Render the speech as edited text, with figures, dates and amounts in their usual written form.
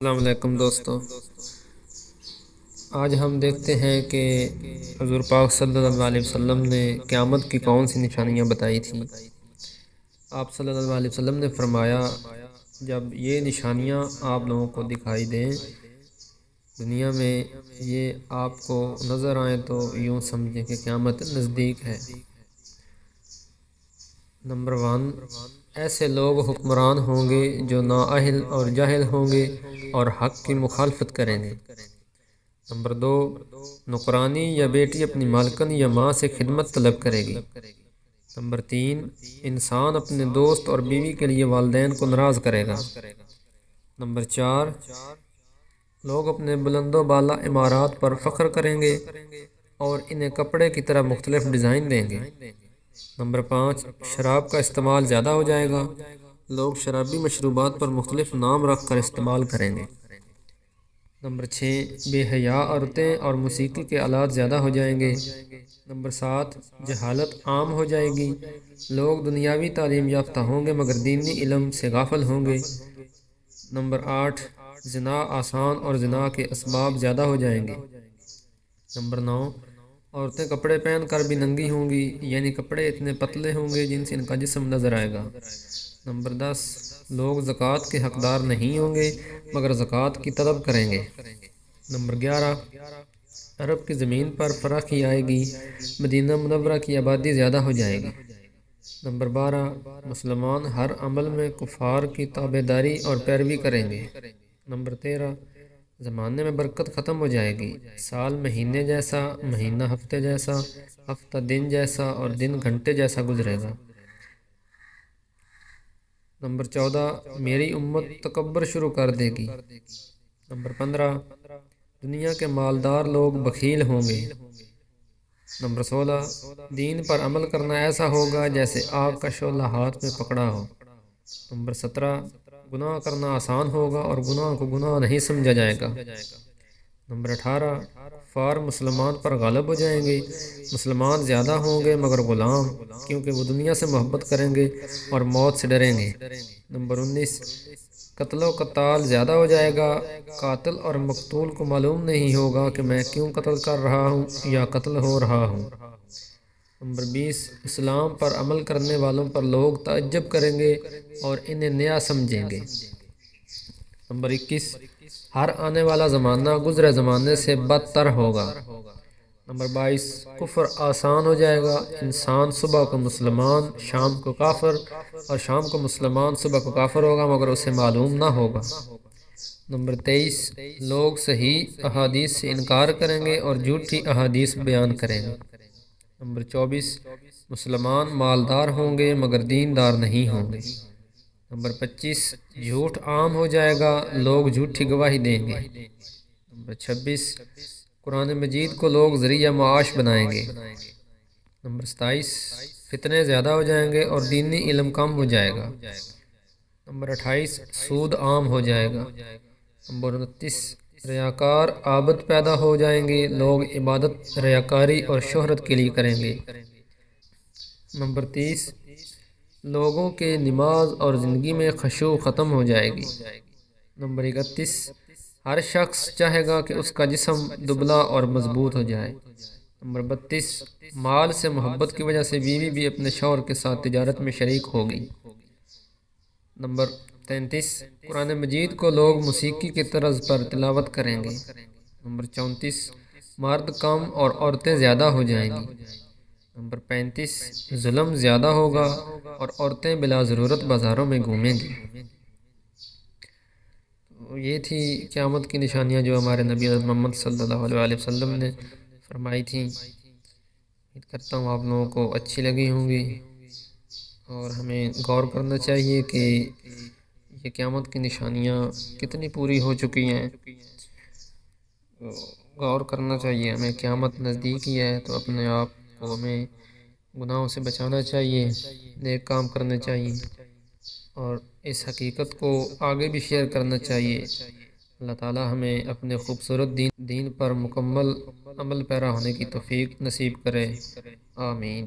السلام علیکم دوستو، آج ہم دیکھتے ہیں کہ حضور پاک صلی اللہ علیہ وسلم نے قیامت کی کون سی نشانیاں بتائی تھیں۔ آپ صلی اللہ علیہ وسلم نے فرمایا، جب یہ نشانیاں آپ لوگوں کو دکھائی دیں دنیا میں، یہ آپ کو نظر آئیں تو یوں سمجھیں کہ قیامت نزدیک ہے۔ نمبر 1، ایسے لوگ حکمران ہوں گے جو نااہل اور جاہل ہوں گے اور حق کی مخالفت کریں گے۔ نمبر 2، نوکرانی یا بیٹی اپنی مالکن یا ماں سے خدمت طلب کرے گی۔ نمبر 3، انسان اپنے دوست اور بیوی کے لیے والدین کو ناراض کرے گا۔ نمبر 4، لوگ اپنے بلند و بالا عمارات پر فخر کریں گے اور انہیں کپڑے کی طرح مختلف ڈیزائن دیں گے۔ نمبر 5، شراب کا استعمال زیادہ ہو جائے گا، لوگ شرابی مشروبات پر مختلف نام رکھ کر استعمال کریں گے۔ نمبر 6، بے حیا عورتیں اور موسیقی کے آلات زیادہ ہو جائیں گے۔ نمبر 7، جہالت عام ہو جائے گی، لوگ دنیاوی تعلیم یافتہ ہوں گے مگر دینی علم سے غافل ہوں گے۔ نمبر 8، زنا آسان اور زنا کے اسباب زیادہ ہو جائیں گے۔ نمبر 9، عورتیں کپڑے پہن کر بھی ننگی ہوں گی، یعنی کپڑے اتنے پتلے ہوں گے جن سے ان کا جسم نظر آئے گا۔ نمبر 10، لوگ زکوٰۃ کے حقدار نہیں ہوں گے مگر زکوٰۃ کی طلب کریں گے۔ نمبر 11، عرب کی زمین پر فراخی آئے گی، مدینہ منورہ کی آبادی زیادہ ہو جائے گی۔ نمبر 12، مسلمان ہر عمل میں کفار کی تابعداری اور پیروی کریں گے۔ نمبر 13، زمانے میں برکت ختم ہو جائے گی، سال مہینے جیسا، مہینہ ہفتے جیسا، ہفتہ دن جیسا اور دن گھنٹے جیسا گزرے گا۔ نمبر 14، میری امت تکبر شروع کر دے گی۔ نمبر 15، دنیا کے مالدار لوگ بخیل ہوں گے۔ نمبر 16، دین پر عمل کرنا ایسا ہوگا جیسے آگ کا شعلہ ہاتھ میں پکڑا ہو۔ نمبر 17، گناہ کرنا آسان ہوگا اور گناہ کو گناہ نہیں سمجھا جائے گا۔ نمبر 18، کفار مسلمان پر غالب ہو جائیں گے، مسلمان زیادہ ہوں گے مگر غلام، کیونکہ وہ دنیا سے محبت کریں گے اور موت سے ڈریں گے۔ نمبر 19، قتل و قتال زیادہ ہو جائے گا، قاتل اور مقتول کو معلوم نہیں ہوگا کہ میں کیوں قتل کر رہا ہوں یا قتل ہو رہا ہوں۔ نمبر 20، اسلام پر عمل کرنے والوں پر لوگ تعجب کریں گے اور انہیں نیا سمجھیں گے۔ نمبر 21، ہر آنے والا زمانہ گزرے زمانے سے بدتر ہوگا۔ نمبر 22، کفر آسان ہو جائے گا، انسان صبح کو مسلمان شام کو کافر اور شام کو مسلمان صبح کو کافر ہوگا مگر اسے معلوم نہ ہوگا۔ نمبر 23، لوگ صحیح احادیث سے انکار کریں گے اور جھوٹی احادیث بیان کریں گے۔ نمبر 24، مسلمان مالدار ہوں گے مگر دیندار نہیں ہوں گے۔ نمبر 25، جھوٹ عام ہو جائے گا، لوگ جھوٹی گواہی دیں گے۔ نمبر 26، قرآن مجید کو لوگ ذریعہ معاش بنائیں گے۔ نمبر 27، فتنے زیادہ ہو جائیں گے اور دینی علم کم ہو جائے گا۔ نمبر 28، سود عام ہو جائے گا۔ نمبر 29، ریاکار عابد پیدا ہو جائیں گے، لوگ عبادت ریاکاری اور شہرت کے لیے کریں گے۔ نمبر 30، لوگوں کے نماز اور زندگی میں خشوع ختم ہو جائے گی۔ نمبر 31، ہر شخص چاہے گا کہ اس کا جسم دبلا اور مضبوط ہو جائے۔ نمبر 32، مال سے محبت کی وجہ سے بیوی بھی اپنے شوہر کے ساتھ تجارت میں شریک ہوگی۔ نمبر 33، قرآن مجید کو لوگ موسیقی کی طرز پر تلاوت کریں گے۔ نمبر 34، مرد کم اور عورتیں زیادہ ہو جائیں گی۔ نمبر 35، ظلم زیادہ ہوگا اور عورتیں بلا ضرورت بازاروں میں گھومیں گی۔ یہ تھی قیامت کی نشانیاں جو ہمارے نبی محمد صلی اللہ علیہ وسلم نے فرمائی تھیں۔ امید کرتا ہوں آپ لوگوں کو اچھی لگی ہوں گی اور ہمیں غور کرنا چاہیے کہ یہ قیامت کی نشانیاں کتنی پوری ہو چکی ہیں۔ غور کرنا چاہیے ہمیں، قیامت نزدیک ہی ہے تو اپنے آپ کو ہمیں گناہوں سے بچانا چاہیے، نیک کام کرنے چاہیے اور اس حقیقت کو آگے بھی شیئر کرنا چاہیے۔ اللہ تعالی ہمیں اپنے خوبصورت دین پر مکمل عمل پیرا ہونے کی توفیق نصیب کرے، آمین۔